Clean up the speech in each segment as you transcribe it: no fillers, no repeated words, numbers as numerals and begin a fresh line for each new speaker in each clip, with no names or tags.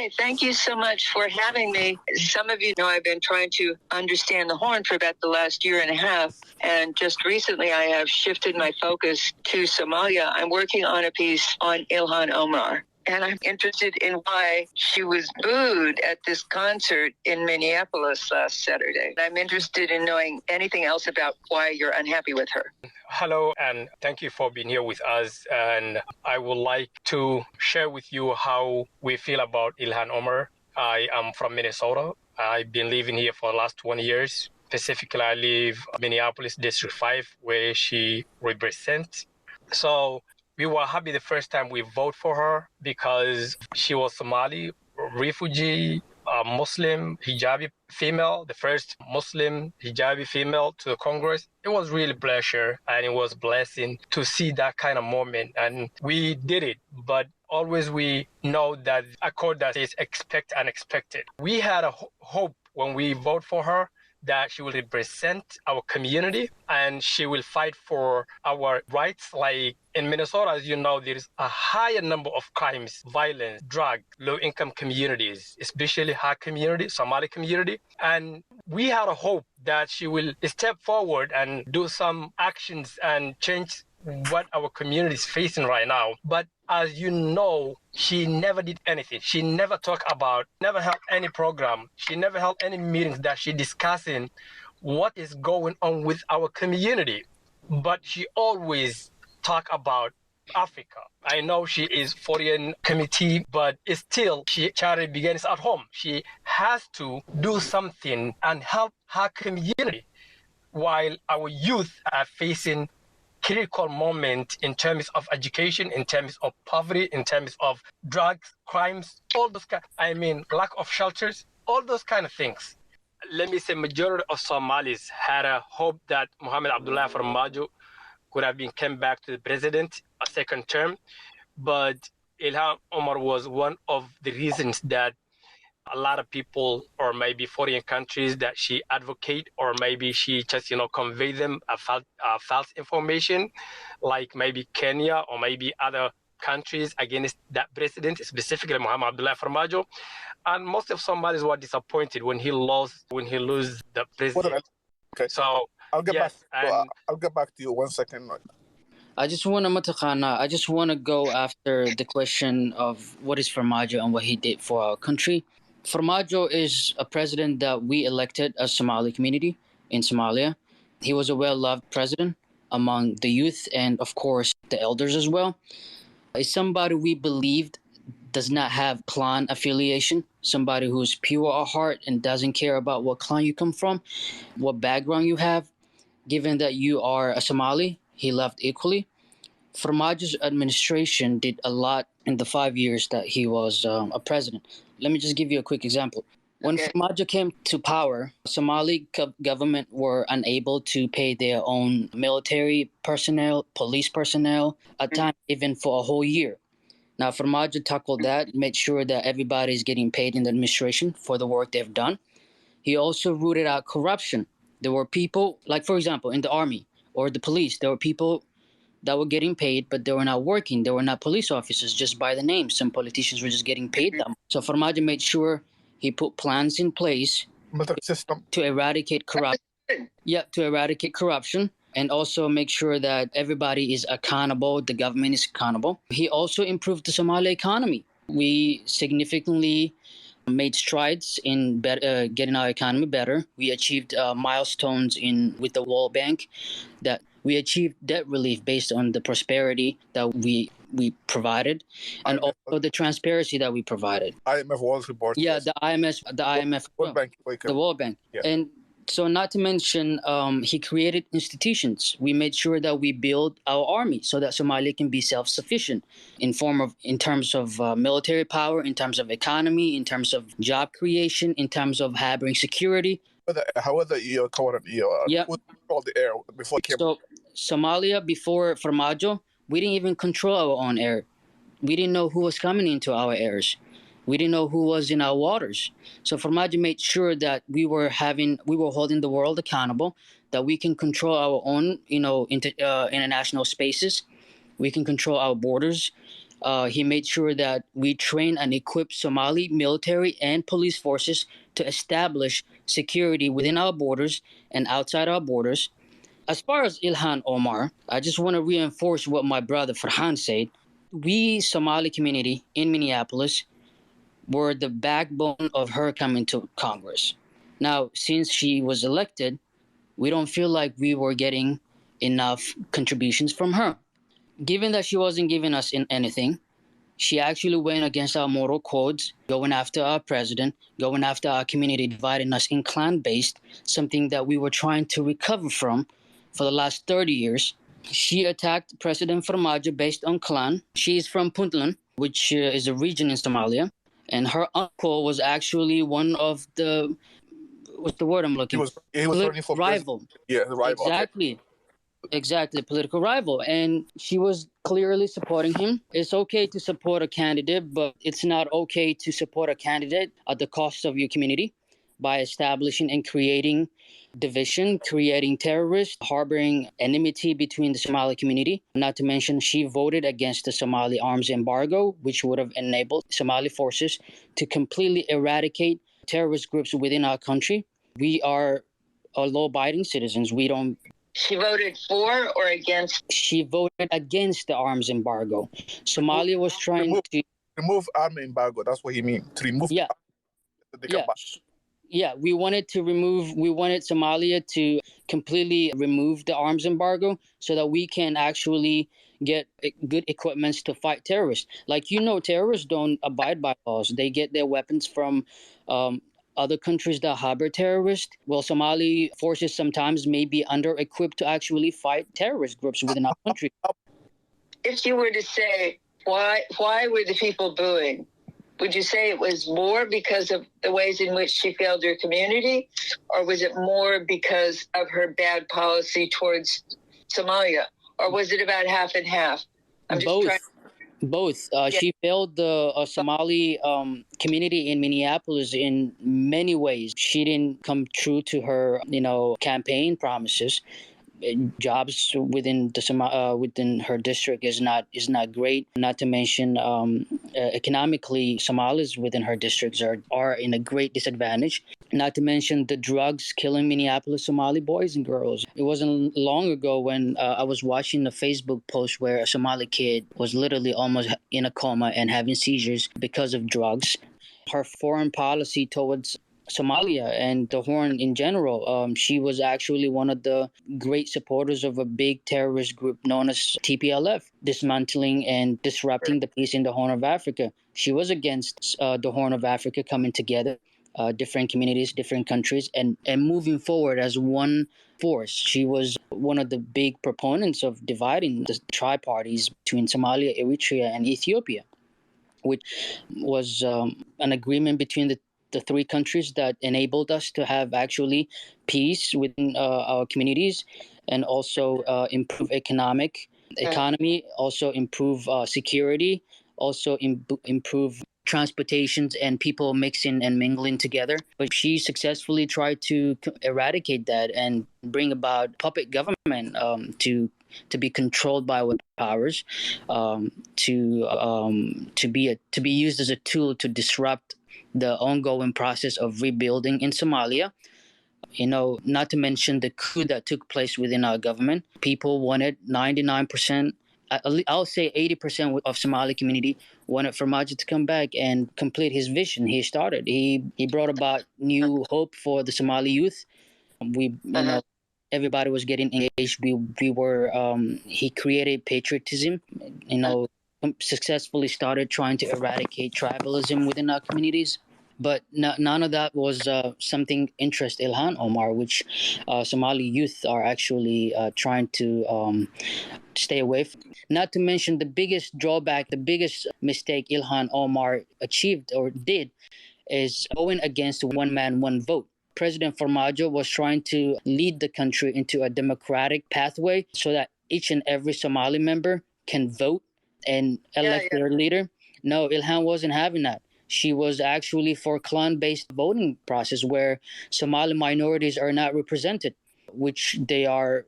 Hi, thank you so much for having me. Some of you know I've been trying to understand the Horn for about the last year and a half, and just recently I have shifted my focus to Somalia. I'm working on a piece on Ilhan Omar, and I'm interested in why she was booed at this concert in Minneapolis last Saturday. I'm interested in knowing anything else about why you're unhappy with her.
Hello, and thank you for being here with us. And I would like to share with you how we feel about Ilhan Omar. I am from Minnesota. I've been living here for the last 20 years. Specifically, I live Minneapolis District 5, where she represents. So we were happy the first time we voted for her because she was Somali, refugee, Muslim, hijabi female, the first Muslim hijabi female to the Congress. It was really a pleasure and it was a blessing to see that kind of moment. And we did it, but always we know that a quote that is expect unexpected. We had a hope when we vote for her that she will represent our community and she will fight for our rights. Like in Minnesota, as you know, there is a higher number of crimes, violence, drug, low-income communities, especially her community, Somali community. And we had a hope that she will step forward and do some actions and change what our community is facing right now. But as you know, she never did anything. She never talked about, never held any program. She never held any meetings that she discussing what is going on with our community. But she always talk about Africa. I know she is foreign committee, but it's still, charity begins at home. She has to do something and help her community while our youth are facing critical moment in terms of education, in terms of poverty, in terms of drugs, crimes, all those lack of shelters, all those kind of things. Let me say majority of Somalis had a hope that Mohamed Abdullah Farmajo could have came back to the president a second term, but Ilhan Omar was one of the reasons that a lot of people, or maybe foreign countries, that she advocate, or maybe she just convey them a false information, like maybe Kenya or maybe other countries against that president, specifically Mohamed Abdullah Farmajo. And most of Somalis were disappointed when he lose the president.
Okay.
So
I'll get back to you 1 second.
I just want to go after the question of what is Farmajo and what he did for our country. Farmajo is a president that we elected as Somali community in Somalia. He was a well-loved president among the youth and, of course, the elders as well. He's somebody we believed does not have clan affiliation, somebody who's pure at heart and doesn't care about what clan you come from, what background you have. Given that you are a Somali, he loved equally. Farmajo's administration did a lot in the 5 years that he was a president. Let me just give you a quick example. When Farmajo came to power, Somali government were unable to pay their own military personnel, police personnel, at times even for a whole year. Now, Farmajo tackled that, made sure that everybody's getting paid in the administration for the work they've done. He also rooted out corruption. There were people, like for example, in the army or the police, there were people that were getting paid, but they were not working. They were not police officers, just by the name. Some politicians were just getting paid them. So Farmajo made sure he put plans in place to eradicate corruption. To eradicate corruption and also make sure that everybody is accountable, the government is accountable. He also improved the Somali economy. We significantly made strides in getting our economy better. We achieved milestones with the World Bank, that we achieved debt relief based on the prosperity that we provided, and also the transparency that we provided.
IMF World Report.
Yeah, the IMF,
World Bank.
The World Bank.
Yeah.
And so not to mention, he created institutions. We made sure that we build our army so that Somalia can be self-sufficient in terms of military power, in terms of economy, in terms of job creation, in terms of having security.
However, you covered all the air before it came.
So Somalia, before Farmajo, we didn't even control our own air. We didn't know who was coming into our airs. We didn't know who was in our waters. So Farmajo made sure that we were holding the world accountable, that we can control our own, international spaces. We can control our borders. He made sure that we train and equip Somali military and police forces to establish security within our borders and outside our borders. As far as Ilhan Omar, I just want to reinforce what my brother Farhan said. We, Somali community in Minneapolis, were the backbone of her coming to Congress. Now, since she was elected, we don't feel like we were getting enough contributions from her. Given that she wasn't giving us anything, she actually went against our moral codes, going after our president, going after our community, dividing us in clan-based, something that we were trying to recover from for the last 30 years. She attacked President Farmajo based on clan. She is from Puntland, which is a region in Somalia. And her uncle was actually one of the, what's the word I'm looking for?
He was running for
rival.
Yeah, the rival.
Exactly. Okay. Exactly, political rival. And she was clearly supporting him. It's okay to support a candidate, but it's not okay to support a candidate at the cost of your community by establishing and creating division, creating terrorists, harboring enmity between the Somali community. Not to mention, she voted against the Somali arms embargo, which would have enabled Somali forces to completely eradicate terrorist groups within our country. We are law-abiding citizens. We don't.
She voted for or against?
She voted against the arms embargo. Somalia was trying to
remove arms embargo. That's what he means. To remove.
Yeah. Yeah, we wanted Somalia to completely remove the arms embargo so that we can actually get good equipments to fight terrorists. Like, terrorists don't abide by laws. They get their weapons from other countries that harbor terrorists. Well, Somali forces sometimes may be under-equipped to actually fight terrorist groups within our country.
If you were to say, why were the people booing? Would you say it was more because of the ways in which she failed her community, or was it more because of her bad policy towards Somalia, or was it about half and half?
Both. She failed the Somali community in Minneapolis in many ways. She didn't come true to her, campaign promises. Jobs within within her district is not great. Not to mention, economically, Somalis within her districts are in a great disadvantage. Not to mention the drugs killing Minneapolis Somali boys and girls. It wasn't long ago when I was watching a Facebook post where a Somali kid was literally almost in a coma and having seizures because of drugs. Her foreign policy towards Somalia and the Horn in general. She was actually one of the great supporters of a big terrorist group known as TPLF, dismantling and disrupting the peace in the Horn of Africa. She was against the Horn of Africa coming together, different communities, different countries, and moving forward as one force. She was one of the big proponents of dividing the tri-parties between Somalia, Eritrea, and Ethiopia, which was an agreement between the three countries that enabled us to have actually peace within our communities, and also improve economy, also improve security, also improve transportations and people mixing and mingling together. But she successfully tried to eradicate that and bring about puppet government to be controlled by powers, to be used as a tool to disrupt the ongoing process of rebuilding in Somalia. Not to mention the coup that took place within our government. People wanted 99%, I'll say 80% of Somali community wanted Farmajo to come back and complete his vision he started. He brought about new hope for the Somali youth. Everybody was getting engaged. We were he created patriotism, successfully started trying to eradicate tribalism within our communities. But none of that was something interest Ilhan Omar, which Somali youth are actually trying to stay away from. Not to mention the biggest drawback, the biggest mistake Ilhan Omar achieved or did is going against one man, one vote. President Farmajo was trying to lead the country into a democratic pathway so that each and every Somali member can vote and elect their leader. No, Ilhan wasn't having that. She was actually for clan-based voting process where Somali minorities are not represented, which they are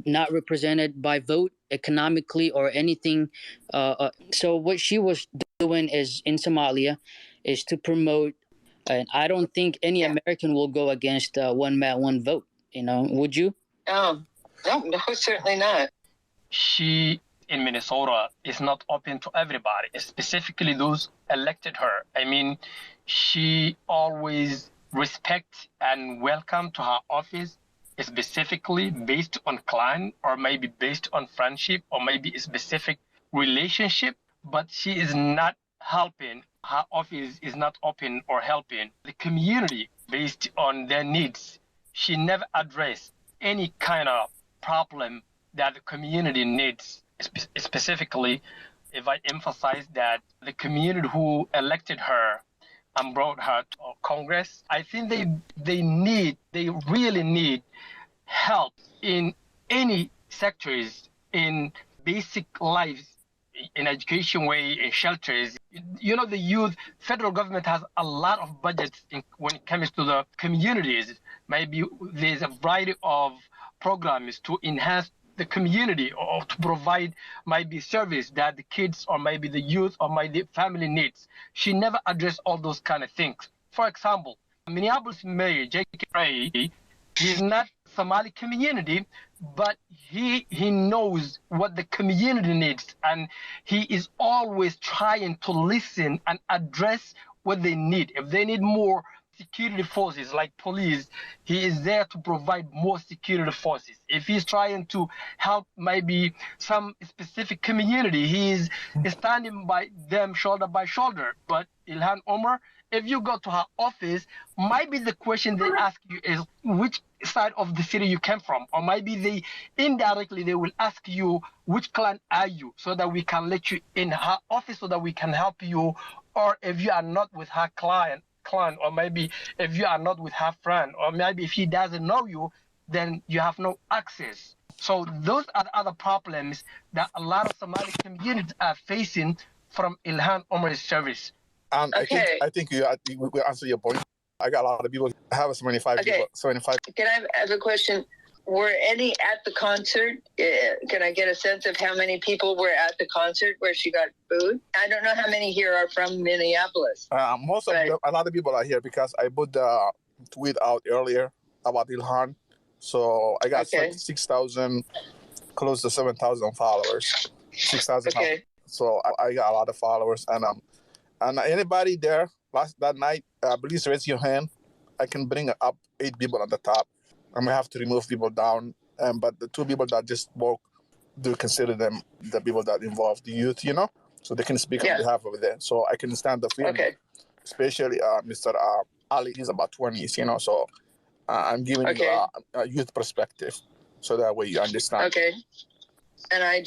not represented by vote economically or anything. So what she was doing is in Somalia is to promote, and I don't think any American will go against one man, one vote. Would you?
Oh, no, certainly not.
She in Minnesota is not open to everybody, specifically those elected her. I mean, she always respect and welcome to her office, specifically based on client or maybe based on friendship or maybe a specific relationship, but she is not helping. Her office is not open or helping the community based on their needs. She never addressed any kind of problem that the community needs. Specifically, if I emphasize that the community who elected her and brought her to Congress, I think they really need help in any sectors, in basic lives, in education way, in shelters. The youth, federal government has a lot of budgets when it comes to the communities. Maybe there's a variety of programs to enhance the community or to provide maybe service that the kids or maybe the youth or maybe the family needs. She never addressed all those kind of things. For example, Minneapolis Mayor J.K. Ray, he's not Somali community, but he knows what the community needs, and he is always trying to listen and address what they need. If they need more security forces like police, he is there to provide more security forces. If he's trying to help maybe some specific community, he is standing by them shoulder by shoulder. But Ilhan Omar, if you go to her office, maybe the question they ask you is which side of the city you came from, or maybe they indirectly they will ask you which clan are you, so that we can let you in her office so that we can help you. Or if you are not with her clan, or maybe if you are not with her friend, or maybe if he doesn't know you, then you have no access. So those are the other problems that a lot of Somali communities are facing from Ilhan Omar's service.
And
Okay.
I think we will answer your point. I got a lot of people. I have 75
Okay.
people. 75.
Can I have a question? Were any at the concert? Can I get a sense of how many people were at the concert where she got food? I don't know how many here are from Minneapolis.
A lot of people are here because I put the tweet out earlier about Ilhan. So I got 6,000, close to 7,000 followers. 6,000.
Okay.
So I got a lot of followers. And anybody there that night, please raise your hand. I can bring up 8 people at the top. I'm going to have to remove people down. But the 2 people that just spoke, do consider them the people that involved the youth, so they can speak on behalf of them. So I can stand the feeling.
Okay.
Especially Mr. Ali, he's about 20s, so I'm giving you a youth perspective so that way you understand.
Okay. And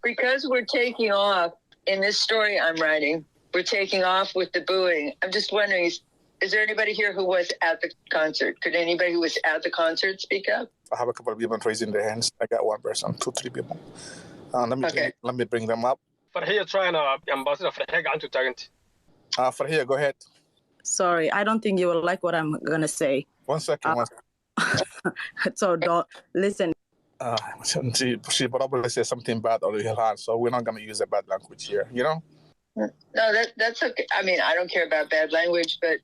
because we're taking off in this story I'm writing, we're taking off with the booing. I'm just wondering, is there anybody here who was at the concert? Could anybody who was at the concert speak up?
I have a couple of people raising their hands. I got 1 person, 2, 3 people. Let me bring them up.
Farhiya trying to ambassador Farhiya gacantu taaganta.
Farhiya, go ahead.
Sorry, I don't think you will like what I'm gonna say.
1 second.
So don't listen.
She probably said something bad on Ilhan, so we're not gonna use a bad language here,
No, that's okay. I mean, I don't care about bad language, but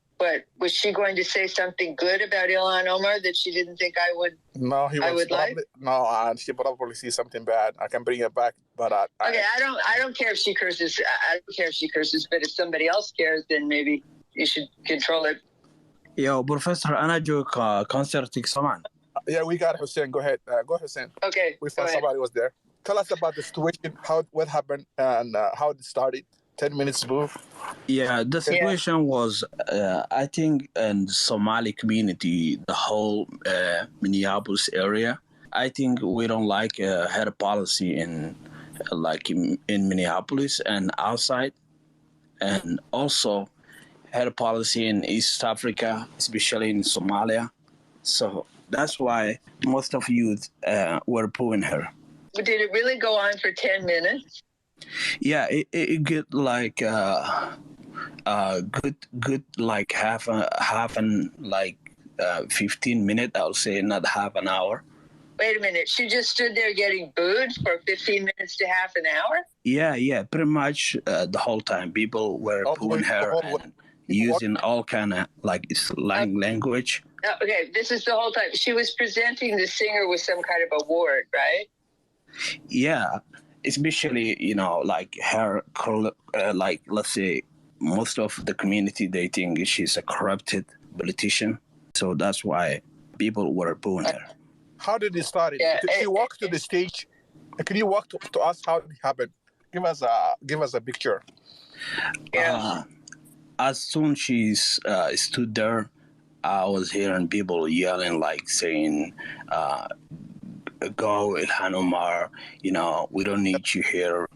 was she going to say something good about Ilhan Omar that she didn't think I would?
No, she probably see something bad. I can bring it back, but
okay. I don't care if she curses. I don't care if she curses, but if somebody else cares, then maybe you should control it.
Yo, Professor, أنا جوك concertك سمعنا.
Yeah, we got Hussein. Go ahead. Go Hussein.
Okay.
We thought somebody was there. Tell us about the situation, what happened, and how it started. 10 minutes, boo.
Yeah, the situation was, I think, in the Somali community, the whole Minneapolis area, I think we don't like her policy in Minneapolis and outside, and also her policy in East Africa, especially in Somalia. So that's why most of youth were booing her.
But did it really go on for 10 minutes?
Yeah, it get like good like half an 15 minutes, I'll say, not half an hour.
Wait a minute. She just stood there getting booed for 15 minutes to half an hour?
Yeah, pretty much the whole time. People were pulling her and using all kind of like slang language.
Okay, this is the whole time. She was presenting the singer with some kind of award, right?
Yeah, especially, like her, like, let's say, most of the community, they think she's a corrupted politician. So that's why people were booing her.
How did it start?
Yeah,
Did she walk to the stage? Can you walk to us how it happened? Give us a picture.
Yeah.
As soon she stood there, I was hearing people yelling, like saying, "Go, Ilhan Omar! We don't need you here,"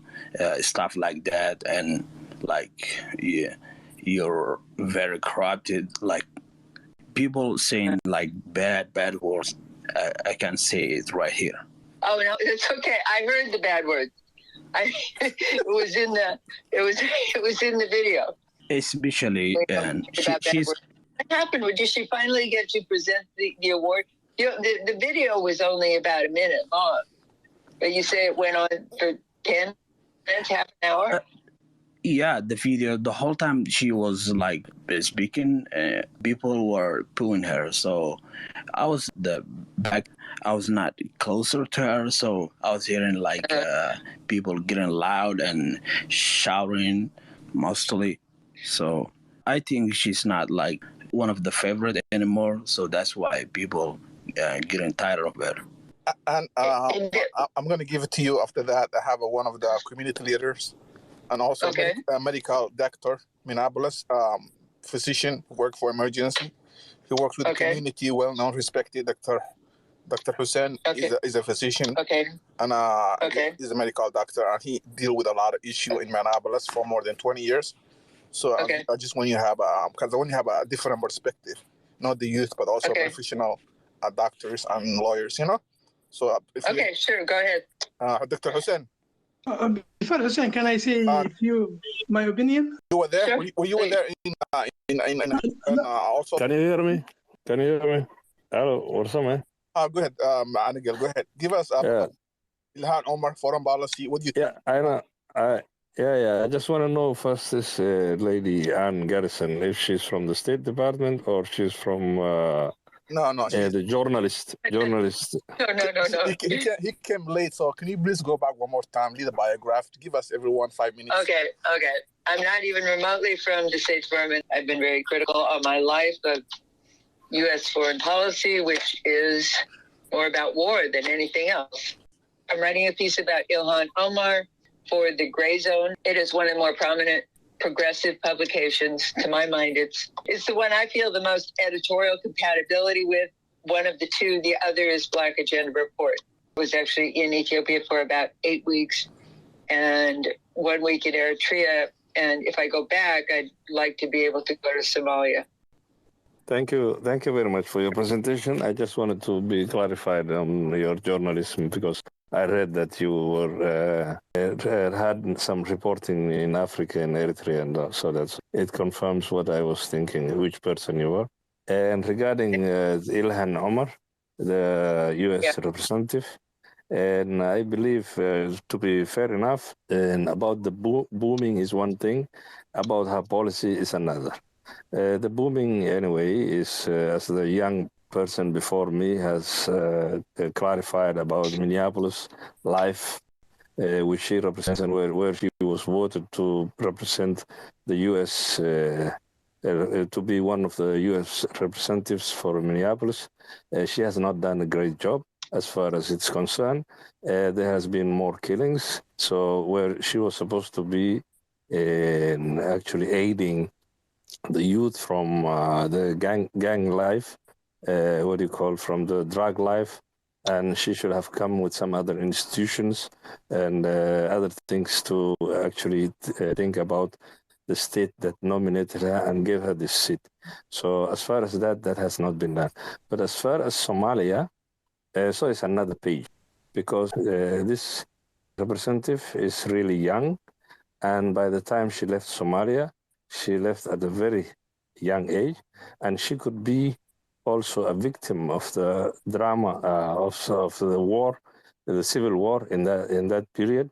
stuff like that, and like, yeah, you're very corrupted. Like people saying like bad words. I can say it right here.
Oh no, it's okay. I heard the bad words. It was in the video.
Especially, and she's.
What happened? Did she finally get to present the award? The video was only about a minute long, but you say it went on for 10 minutes, half an hour.
Yeah, the video, the whole time she was like speaking, people were pulling her. So I was I was not closer to her, so I was hearing like people getting loud and shouting mostly. So I think she's not like one of the favorite anymore. So that's why people getting tired of her.
And I'm going to give it to you after that. I have one of the community leaders and also a medical doctor, Minneapolis, physician who worked for emergency. He works with the community, well-known, respected Dr. Hussein is a physician, and he's a medical doctor, and he deal with a lot of issue in Minneapolis for more than 20 years. So I just want you to have because I want you to have a different perspective, not the youth, but also professional doctors and lawyers. So
sure, go ahead,
Dr. Hussein.
Before Hussein, can I say my opinion?
You were there. Sure. Were you there in also?
Can you hear me? Hello, what's up, man?
Go ahead, Anigel. Go ahead. Give us Ilhan Omar foreign policy. What do you think?
Yeah, I know. I just want to know first this lady Ann Garrison, if she's from the State Department or she's from
no,
the journalist.
No.
He came late, so can you please go back one more time, read the biography, give us everyone 5 minutes?
Okay. I'm not even remotely from the State Department. I've been very critical all my life of U.S. foreign policy, which is more about war than anything else. I'm writing a piece about Ilhan Omar for the Gray Zone. It is one of the more prominent progressive publications. To my mind, it's the one I feel the most editorial compatibility with. One of the two, the other is Black Agenda Report. I was actually in Ethiopia for about 8 weeks and 1 week in Eritrea. And if I go back, I'd like to be able to go to Somalia.
Thank you very much for your presentation. I just wanted to be clarified on your journalism because I read that you were had some reporting in Africa and Eritrea, and so it confirms what I was thinking, which person you were. And regarding Ilhan Omar, the U.S. representative, and I believe, to be fair enough, and about the booming is one thing, about her policy is another. The booming, anyway, is, as the young person before me has clarified about Minneapolis life, which she represents, and where she was voted to represent the U.S., to be one of the U.S. representatives for Minneapolis. She has not done a great job as far as it's concerned. There has been more killings. So where she was supposed to be actually aiding the youth from the gang life, from the drug life, and she should have come with some other institutions and other things to actually think about the state that nominated her and gave her this seat. So as far as that has not been done. But as far as Somalia, so it's another page, because this representative is really young, and by the time she left Somalia, she left at a very young age, and she could be also a victim of the drama of the war, the civil war in that period.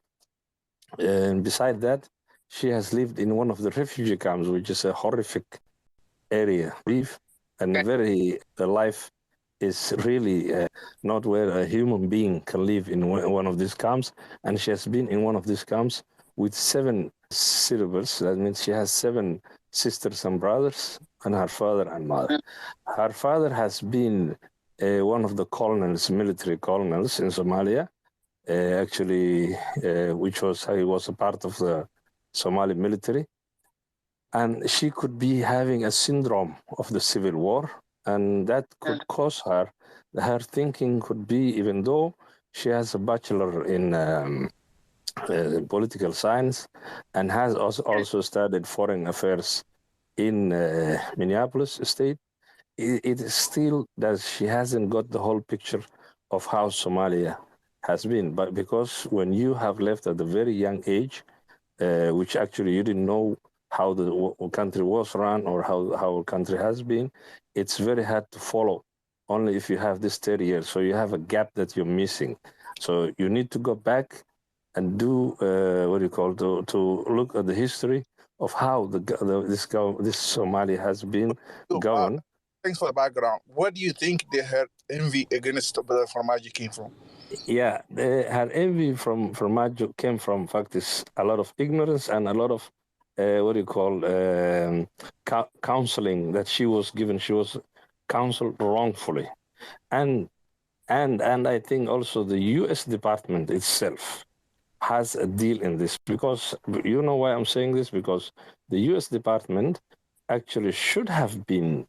And beside that, she has lived in one of the refugee camps, which is a horrific area, and the life is really not where a human being can live in one of these camps. And she has been in one of these camps with 7 syllables. That means she has 7 sisters and brothers, and her father and mother. Her father has been one of the colonels, military colonels in Somalia, actually, he was a part of the Somali military. And she could be having a syndrome of the civil war, and that could cause her thinking could be, even though she has a bachelor in political science and has also studied foreign affairs in Minneapolis State, it is still that she hasn't got the whole picture of how Somalia has been. But because when you have left at a very young age, which actually you didn't know how the country was run or how a country has been, it's very hard to follow only if you have this 30 years. So you have a gap that you're missing. So you need to go back and do to look at the history of how this Somalia has been governed.
Thanks for the background. What do you think her envy against Brother Farmaji came from?
Yeah, her envy from Majo came from fact is a lot of ignorance and a lot of counseling that she was given. She was counseled wrongfully, and I think also the U.S. Department itself has a deal in this, because you know why I'm saying this, because the U.S. Department actually should have been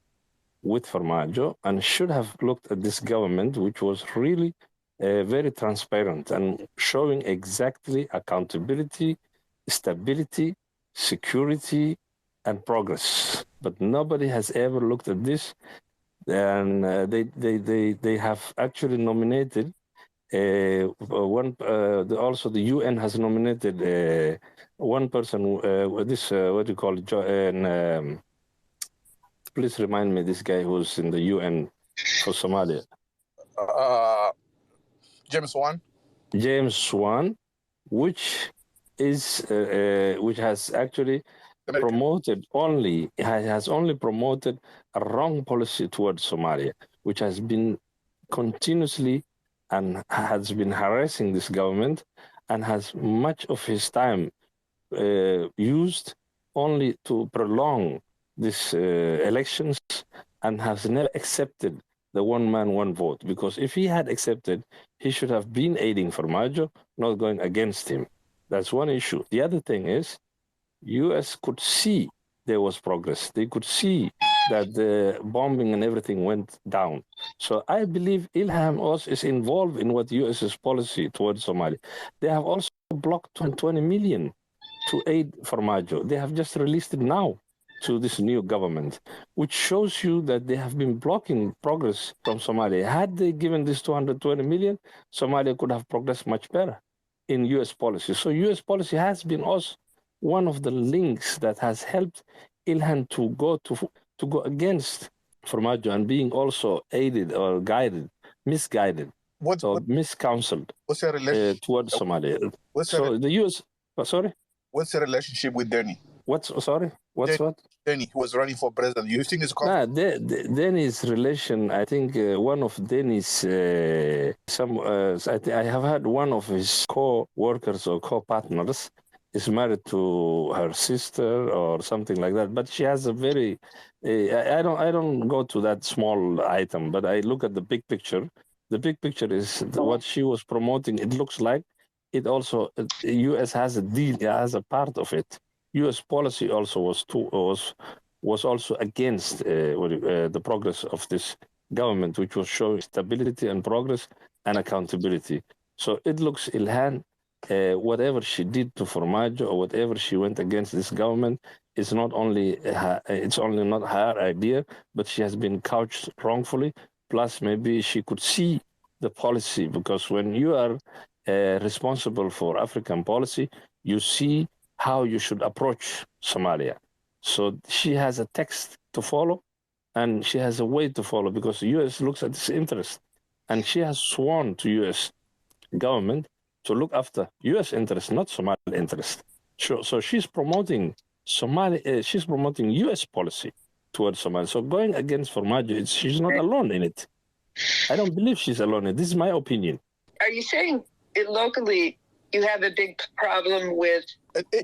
with Farmajo and should have looked at this government, which was really very transparent and showing exactly accountability, stability, security, and progress. But nobody has ever looked at this, and they have actually nominated also the UN has nominated one person. What do you call it? Please remind me this guy who's in the UN for Somalia.
James Wan.
James Swan, which has actually has only promoted a wrong policy towards Somalia, which has been continuously and has been harassing this government, and has much of his time used only to prolong these elections, and has never accepted the one man, one vote. Because if he had accepted, he should have been aiding Farmajo, not going against him. That's one issue. The other thing is, U.S. could see there was progress. They could see that the bombing and everything went down. So I believe Ilham also is involved in what U.S.'s policy towards Somalia. They have also blocked 20 million to aid Farmajo. They have just released it now to this new government, which shows you that they have been blocking progress from Somalia. Had they given this 220 million, Somalia could have progressed much better in U.S. policy. So U.S. policy has been also one of the links that has helped Ilhan to go against Farmajo, and being also aided or misguided, miscounseled
what's your relationship
towards Somalia. The U.S. Sorry?
What's your relationship with Denny?
What's
Denny, who was running for president. You think it's
Denny's relation? I think one of Denny's I have had one of his co-workers or co-partners is married to her sister or something like that. But she has a very I don't go to that small item, but I look at the big picture. The big picture is what she was promoting. It looks like it also U.S. has a deal, has a part of it. U.S. policy also was also against the progress of this government, which was showing stability and progress and accountability. So it looks Ilhan, whatever she did to Formaggio or whatever she went against this government, it's not only it's only not her idea, but she has been couched wrongfully. Plus, maybe she could see the policy, because when you are responsible for African policy, you see how you should approach Somalia. So she has a text to follow, and she has a way to follow because the U.S. looks at its interest, and she has sworn to U.S. government to look after U.S. interest, not Somali interest. So she's promoting she's promoting U.S. policy towards Somalia. So going against Formaggio, she's not alone in it. I don't believe she's alone in it. This is my opinion.
Are you saying locally you have a big problem with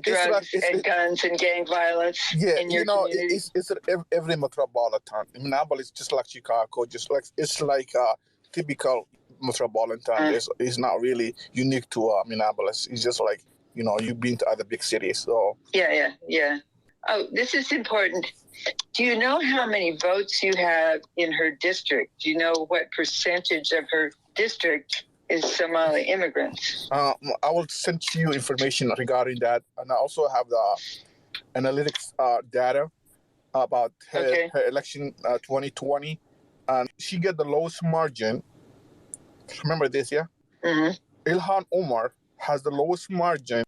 drugs and guns and gang violence in your community?
It's every metropolitan. Minneapolis, just like Chicago, it's like a typical metropolitan. It's not really unique to Minneapolis. It's just like, you've been to other big cities. So
Yeah. Oh, this is important. Do you know how many votes you have in her district? Do you know what percentage of her district is Somali immigrants?
I will send you information regarding that, and I also have the analytics data about her election 2020, and she get the lowest margin. Remember this, yeah?
Mm-hmm.
Ilhan Omar has the lowest margin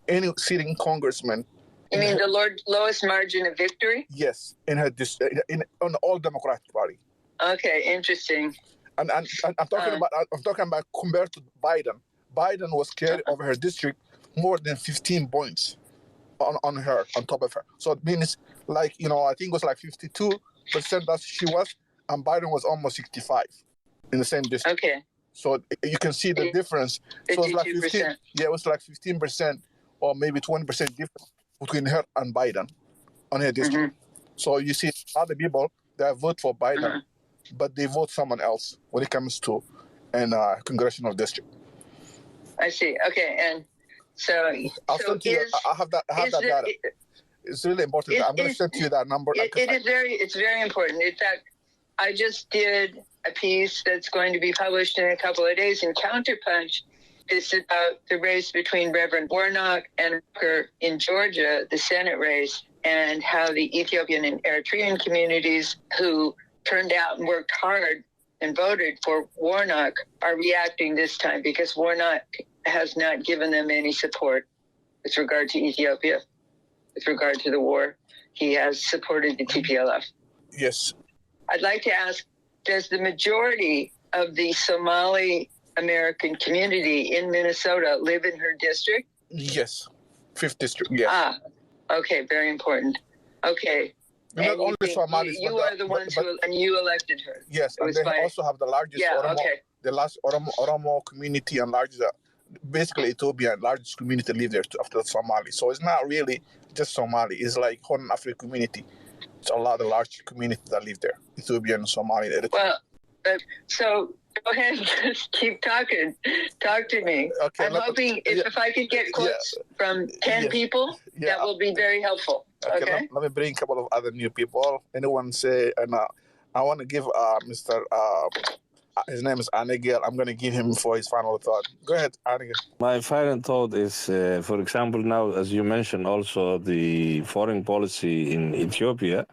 any sitting congressman.
You mean the lowest margin of victory?
Yes, in her district, on the all Democratic Party.
Okay, interesting.
And I'm talking about compared to Biden. Biden was carried over her district more than 15 points on top of her. So it means I think it was like 52% that she was, and Biden was almost 65 in the same district.
Okay.
So you can see the difference.
52%.
So it's like 15. Yeah, it was like 15% or maybe 20% difference between her and Biden on her district. Mm-hmm. So you see other people that vote for Biden, but they vote someone else when it comes to a congressional district.
I see. Okay, and so
I'll send you. I have that data. It's really important. I'm going to send you that number.
It's very important. In fact, I just did a piece that's going to be published in a couple of days in Counterpunch. It's about the race between Reverend Warnock and Walker in Georgia, the Senate race, and how the Ethiopian and Eritrean communities who turned out and worked hard and voted for Warnock are reacting this time because Warnock has not given them any support with regard to Ethiopia, with regard to the war. He has supported the TPLF.
Yes.
I'd like to ask, does the majority of the Somali American community in Minnesota live in her district?
Yes. 5th district, yes.
Okay, very important. Okay.
Not only Somalis,
you are the ones and you elected her.
Yes, and they also have the largest Oromo community and largest, basically Ethiopia, largest community live there after the Somali. So it's not really just Somali. It's like Horn African community. It's a lot of large communities that live there, Ethiopian, Somali.
Well, so go ahead, just keep talking. Talk to me. Okay, I'm hoping if I could get quotes from 10 people, that will be very helpful. Okay.
Let me bring a couple of other new people. Anyone say, and I want to give Mr. His name is Anegel. I'm going to give him for his final thought. Go ahead, Anegel.
My final thought is, for example, now, as you mentioned, also the foreign policy in Ethiopia,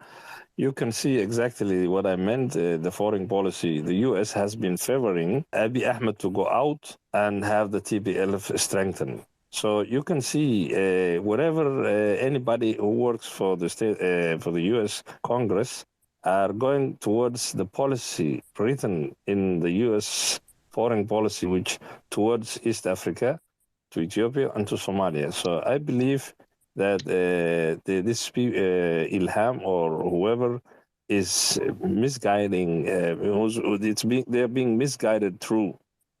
you can see exactly what I meant. The foreign policy, the U.S. has been favoring Abiy Ahmed to go out and have the TPLF strengthened. So you can see wherever anybody who works for the state, for the U.S. Congress, are going towards the policy written in the U.S. foreign policy, which towards East Africa, to Ethiopia, and to Somalia. So I believe that this Ilham or whoever is misguiding, they're being misguided through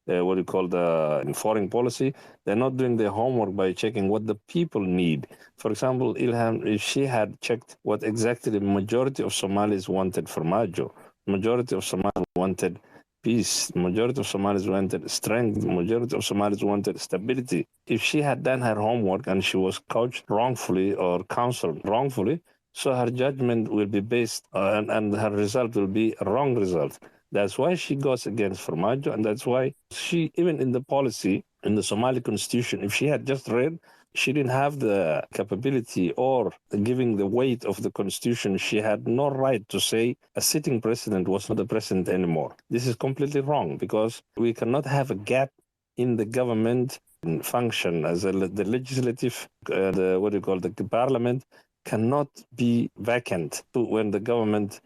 what you call the foreign policy. They're not doing their homework by checking what the people need. For example, Ilham, if she had checked what exactly the majority of Somalis wanted from Majo, majority of Somalis wanted peace, majority of Somalis wanted strength, majority of Somalis wanted stability. If she had done her homework and she was coached wrongfully or counseled wrongfully, so her judgment will be based and her result will be a wrong result. That's why she goes against Formaggio, and that's why she, even in the policy, in the Somali constitution, if she had just read, she didn't have the capability or giving the weight of the constitution. She had no right to say a sitting president was not the president anymore. This is completely wrong because we cannot have a gap in the government function as the legislative, the parliament cannot be vacant when the government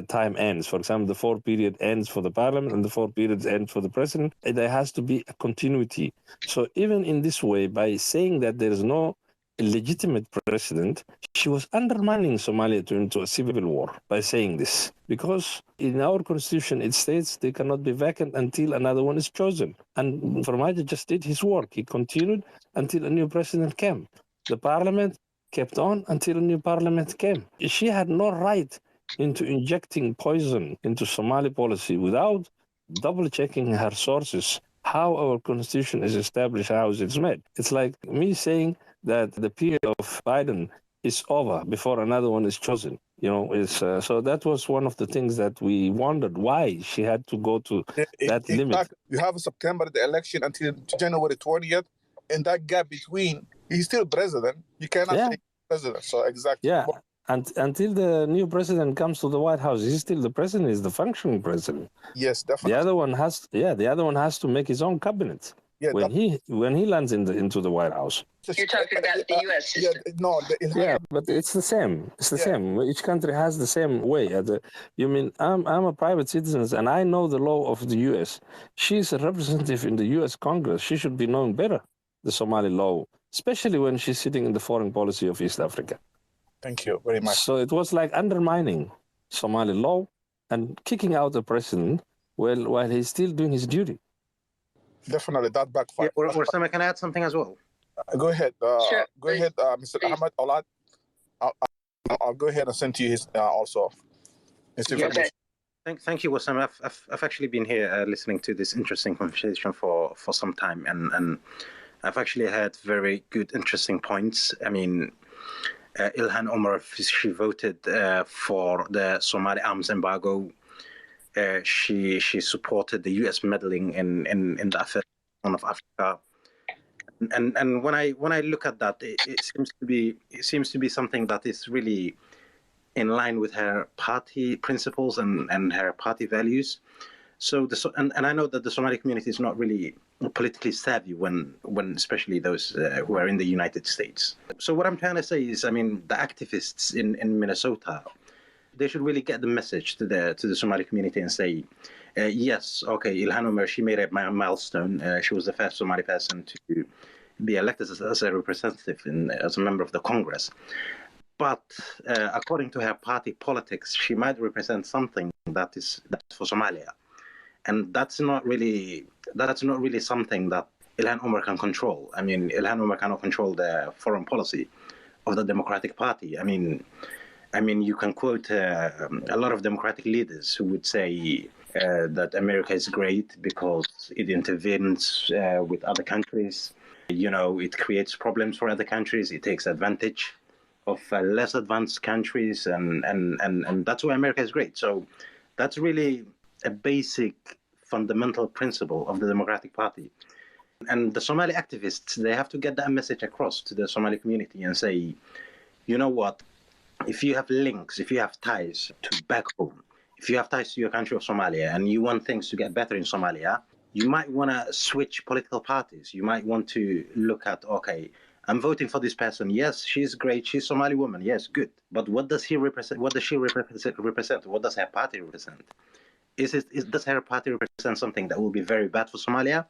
time ends. For example, the 4 period ends for the parliament and the 4 periods end for the president. There has to be a continuity. So even in this way, by saying that there is no legitimate president, she was undermining Somalia into a civil war by saying this. Because in our constitution, it states they cannot be vacant until another one is chosen. And Farmajo just did his work. He continued until a new president came. The parliament kept on until a new parliament came. She had no right into injecting poison into Somali policy without double checking her sources, how our constitution is established, how it's made. It's like me saying that the period of Biden is over before another one is chosen. So that was one of the things that we wondered why she had to go to that limit.
You have September the election until January 20th, and that gap between, he's still president. You cannot say president. So exactly.
Yeah. Until the new president comes to the White House, he's still the president. He's the functioning president.
Yes, definitely.
The other one has to make his own cabinet.
Yeah,
when he lands into the White House.
You're talking about the U.S. system.
But it's the same. It's the same. Each country has the same way. I'm a private citizen and I know the law of the U.S. She's a representative in the U.S. Congress. She should be knowing better the Somali law, especially when she's sitting in the foreign policy of East Africa.
Thank you very much.
So it was like undermining Somali law and kicking out the president while he's still doing his duty.
Definitely, that backfired.
Osama, can I add something as well?
Go ahead.
Sure.
Go ahead, Mr. Ahmed Olad. I'll go ahead and send to you his also.
Okay.
Thank you, Osama. I've actually been here listening to this interesting conversation for some time, and I've actually had very good, interesting points. I mean, Ilhan Omar, she voted for the Somali arms embargo. She supported the U.S. meddling in the affairs of Africa, and when I look at that, it seems to be something that is really in line with her party principles and her party values. So and I know that the Somali community is not really politically savvy when especially those who are in the United States. So what I'm trying to say is, I mean, the activists in Minnesota, they should really get the message to the Somali community and say, yes, okay, Ilhan Omar, she made a milestone. She was the first Somali person to be elected as a representative as a member of the Congress. But according to her party politics, she might represent something that's for Somalia. And that's not really something that Ilhan Omar can control. I mean, Ilhan Omar cannot control the foreign policy of the Democratic Party. I mean, you can quote a lot of Democratic leaders who would say that America is great because it intervenes with other countries. It creates problems for other countries. It takes advantage of less advanced countries, and that's why America is great. So that's really a basic fundamental principle of the Democratic Party. And the Somali activists, they have to get that message across to the Somali community and say, you know what, if you have links, if you have ties to back home, if you have ties to your country of Somalia and you want things to get better in Somalia, you might want to switch political parties. You might want to look at, okay, I'm voting for this person. Yes, she's great. She's a Somali woman. Yes, good. But what does he represent? What does she represent? What does her party represent? Does her party represent something that will be very bad for Somalia?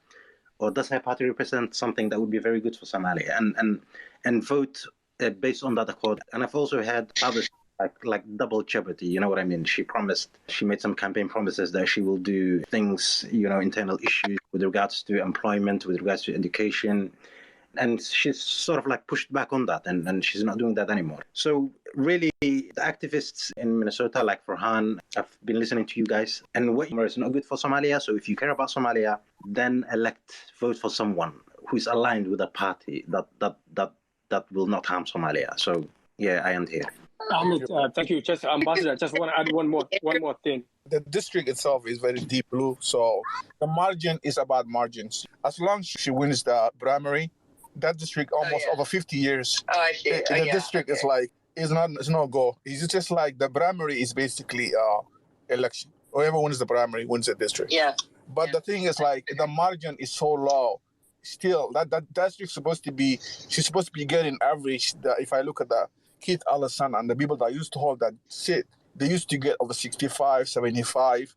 Or does her party represent something that would be very good for Somalia? And vote based on that accord. And I've also had others like double jeopardy. You know what I mean? She made some campaign promises that she will do things, internal issues with regards to employment, with regards to education. And she's sort of like pushed back on that, and she's not doing that anymore. So really, the activists in Minnesota, like Farhan, I've been listening to you guys, and what is not good for Somalia. So if you care about Somalia, then vote for someone who is aligned with a party that will not harm Somalia. So yeah, I end here.
Ahmed, thank you. Just Ambassador, I just want to add one more thing.
The district itself is very deep blue, so the margin is about margins. As long as she wins the primary, that district almost over 50 years.
Oh, I see.
The district is like, it's no go. It's just like the primary is basically election. Whoever wins the primary wins the district.
Yeah.
But the thing is, like, the margin is so low. Still, that district she's supposed to be getting average. If I look at the Keith Allison and the people that used to hold that seat, they used to get over 65, 75,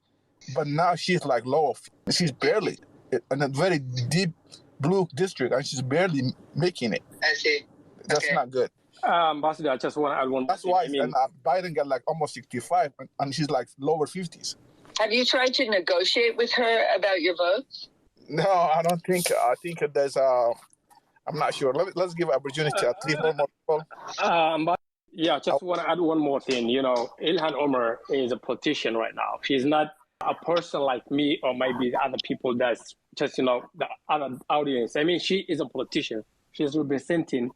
but now she's like low. She's barely in a very deep blue district, and she's barely making it.
I see.
That's
Okay.
not good.
Ambassador, I just want to add one.
That's why, and Biden got like almost 65, and she's like lower 50s.
Have you tried to negotiate with her about your votes?
No, I don't think. I think there's I'm not sure. Let's give opportunity to 3 more people.
Yeah, just want to add one more thing. You know, Ilhan Omar is a politician right now. She's not a person like me or maybe other people that's just, you know, the other audience. I mean, she is a politician. She's representing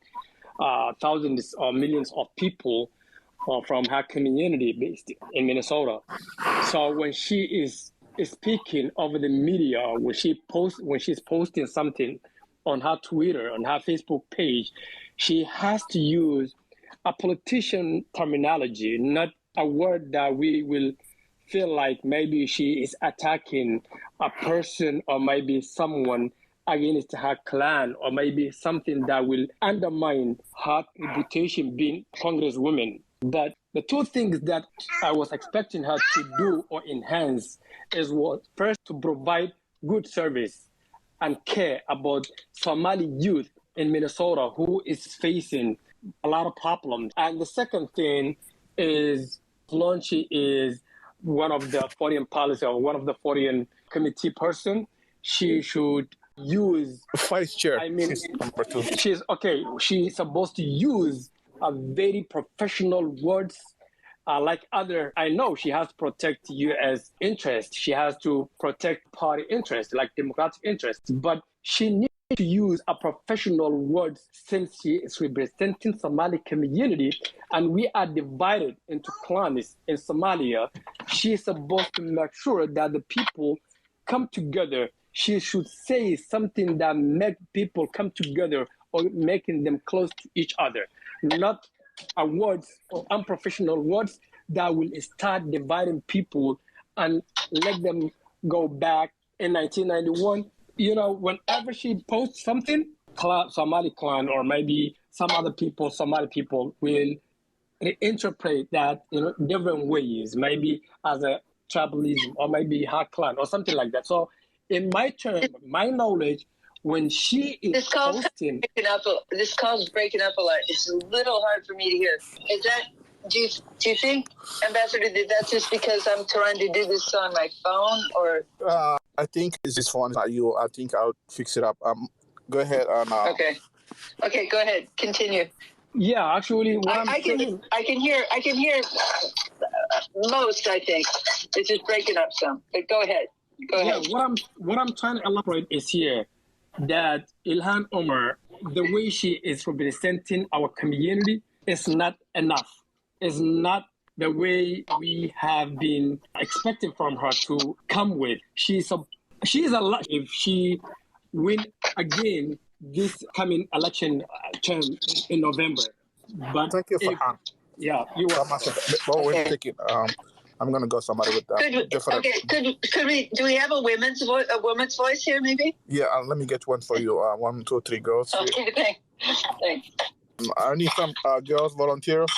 thousands or millions of people from her community based in Minnesota. So when she is speaking over the media, when she's posting something on her Twitter, on her Facebook page, she has to use a politician terminology, not a word that we will feel like maybe she is attacking a person or maybe someone against her clan, or maybe something that will undermine her reputation being Congresswoman. But the two things that I was expecting her to do or enhance is first to provide good service and care about Somali youth in Minnesota who is facing a lot of problems. And the second thing is she is one of the foreign policy or one of the foreign committee person. She should use
vice chair.
I mean,
she's number 2.
She's supposed to use a very professional words like other. I know she has to protect U.S. interests. She has to protect party interests, like democratic interests. But she needs to use a professional words since she is representing Somali community, and we are divided into clans in Somalia. She is supposed to make sure that the people come together. She should say something that make people come together or making them close to each other, not a words or unprofessional words that will start dividing people and let them go back in 1991. You know, whenever she posts something, Somali clan or maybe some other people, Somali people will reinterpret that in different ways, maybe as a tribalism or maybe her clan or something like that. So in my term, my knowledge, when she is posting...
This call's breaking up a lot. It's a little hard for me to hear. Is that... Do you think, Ambassador, that that's just because I'm trying to do this on my phone, or?
I think this phone is not you. I think I'll fix it up. Go ahead.
Okay, go ahead. Continue.
Yeah, actually,
I can hear most. I think it's just breaking up some. But go ahead. Go ahead.
What I'm trying to elaborate is here that Ilhan Omar, the way she is representing our community, is not enough. Is not the way we have been expecting from her to come with. She's a lot. If she win again this coming election term in November. But
thank you, Farhan.
Yeah, you are.
I'm gonna go somebody with that.
Could we? Do we have a woman's voice here? Maybe.
Yeah, let me get one for you. 1, 2, 3 girls.
Okay, thanks.
I need some girls volunteers.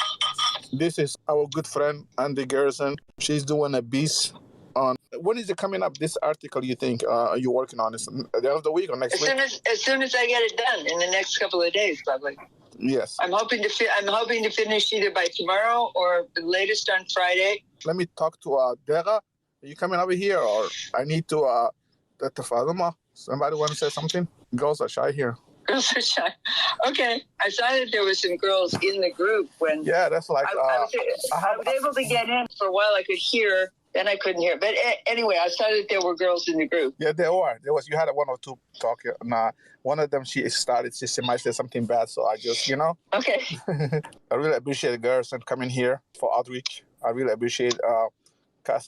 This is our good friend Andy Garrison. She's doing a piece on when is it coming up? This article you think are you working on? Is at the end of the week or next week?
As soon as I get it done in the next couple of days, probably.
Yes.
I'm hoping to finish either by tomorrow or the latest on Friday.
Let me talk to Dera. Are you coming over here, or I need to Tafaduma? Somebody want to say something? Girls are shy here.
Girls are shy. Okay. I saw that there were some girls in the group when...
Yeah, that's like...
I was able to get in for a while. I could hear, then I couldn't hear. But anyway, I saw that there were girls in the group.
Yeah, there were. There was. You had 1 or 2 talk. One of them, she might say something bad, so I just,
Okay.
I really appreciate girls and coming here for outreach. I really appreciate...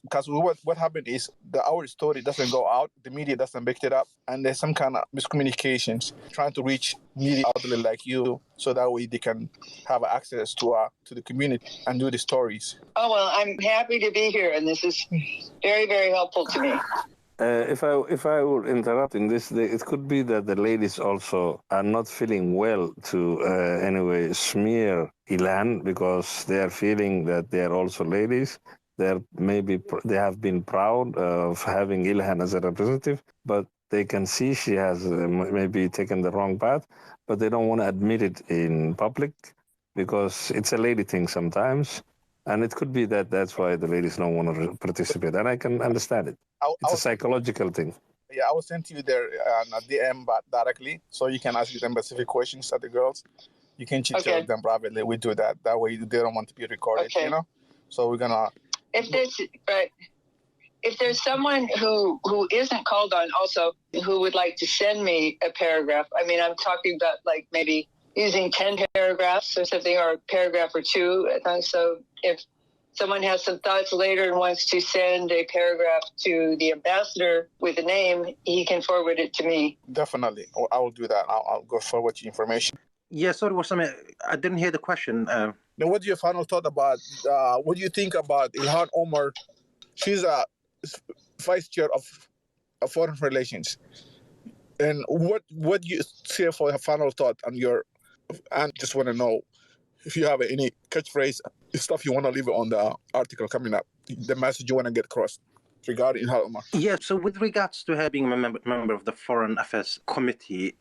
Because what happened is our story doesn't go out, the media doesn't pick it up, and there's some kind of miscommunications trying to reach media outlet like you, so that way they can have access to the community and do the stories.
Oh well, I'm happy to be here, and this is very, very helpful to me.
If I were interrupting this, it could be that the ladies also are not feeling well to anyway smear Ilhan because they are feeling that they are also ladies. They have been proud of having Ilhan as a representative, but they can see she has maybe taken the wrong path, but they don't want to admit it in public because it's a lady thing sometimes. And it could be that that's why the ladies don't want to participate. And I can understand it. It's a psychological thing.
Yeah, I will send you their DM but directly, so you can ask them specific questions at the girls. You can chit chat with them privately. We do that. That way they don't want to be recorded, you know? So we're going to...
If there's someone who isn't called on also who would like to send me a paragraph, I mean, I'm talking about like maybe using 10 paragraphs or something, or a paragraph or two. So if someone has some thoughts later and wants to send a paragraph to the ambassador with a name, he can forward it to me.
Definitely. I will do that. I'll go forward your information.
Yeah, sorry, I didn't hear the question.
Now, what's your final thought about, what do you think about Ilhan Omar? She's a vice chair of foreign relations. And what do you say for her final thought on your, and just want to know if you have any catchphrase, stuff you want to leave on the article coming up, the message you want to get across regarding Ilhan Omar.
Yeah, so with regards to her being a member of the Foreign Affairs Committee,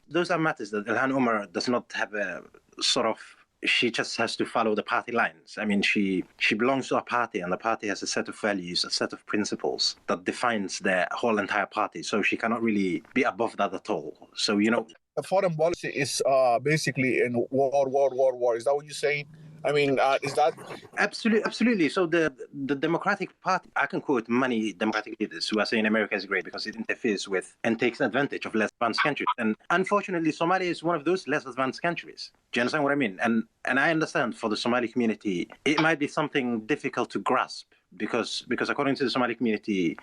those are matters that Ilhan Omar does not have a sort of, she just has to follow the party lines. I mean, she belongs to a party, and the party has a set of values, a set of principles that defines the whole entire party. So she cannot really be above that at all. So, you know...
The foreign policy is basically in war. Is that what you're saying? I mean, is that...
Absolutely. So the Democratic Party, I can quote many Democratic leaders who are saying America is great because it interferes with and takes advantage of less advanced countries. And unfortunately, Somalia is one of those less advanced countries. Do you understand what I mean? And I understand for the Somali community, it might be something difficult to grasp because according to the Somali community,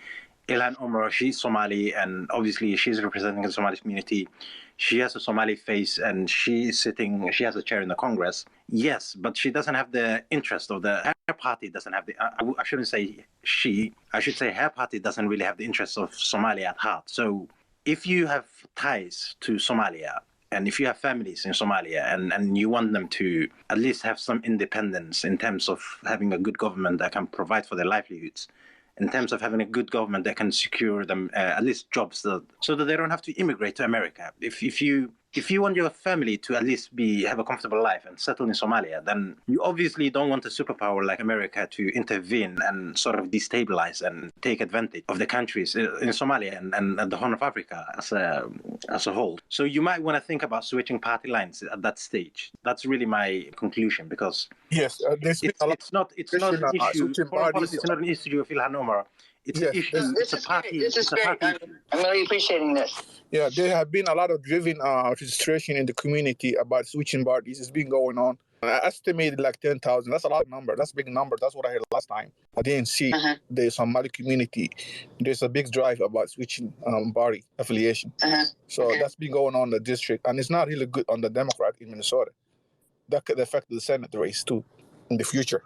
Ilhan Omar, she's Somali, and obviously she's representing the Somali community. She has a Somali face, and she has a chair in the Congress. Yes, but she doesn't have the interest of her party doesn't have the, I shouldn't say she, I should say her party doesn't really have the interests of Somalia at heart. So if you have ties to Somalia, and if you have families in Somalia and you want them to at least have some independence in terms of having a good government that can provide for their livelihoods, in terms of having a good government that can secure them at least jobs so that they don't have to immigrate to America. If you want your family to at least have a comfortable life and settle in Somalia, then you obviously don't want a superpower like America to intervene and sort of destabilize and take advantage of the countries in Somalia and the Horn of Africa as a whole. So you might want to think about switching party lines at that stage. That's really my conclusion, because
yes,
it's not an issue. Foreign policy is not an issue of Ilhan Omar. It's an issue. It's a party. It's a party issue.
I'm really appreciating this.
Yeah, there have been a lot of driven registration in the community about switching parties. It's been going on. I estimated like 10,000. That's a lot of number. That's a big number. That's what I heard last time. I didn't see the Somali community. There's a big drive about switching party affiliation. So that's been going on in the district. And it's not really good on the Democrat in Minnesota. That could affect the Senate race too in the future.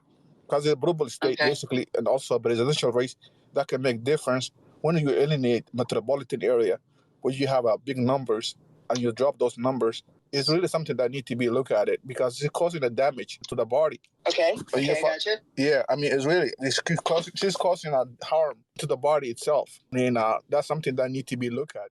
Because it's a global state, basically, and also a presidential race, that can make difference when you eliminate metropolitan area, where you have big numbers, and you drop those numbers. It's really something that need to be looked at it, because it's causing a damage to the body.
Gotcha.
Yeah, I mean, she's causing a harm to the body itself. And that's something that need to be looked at.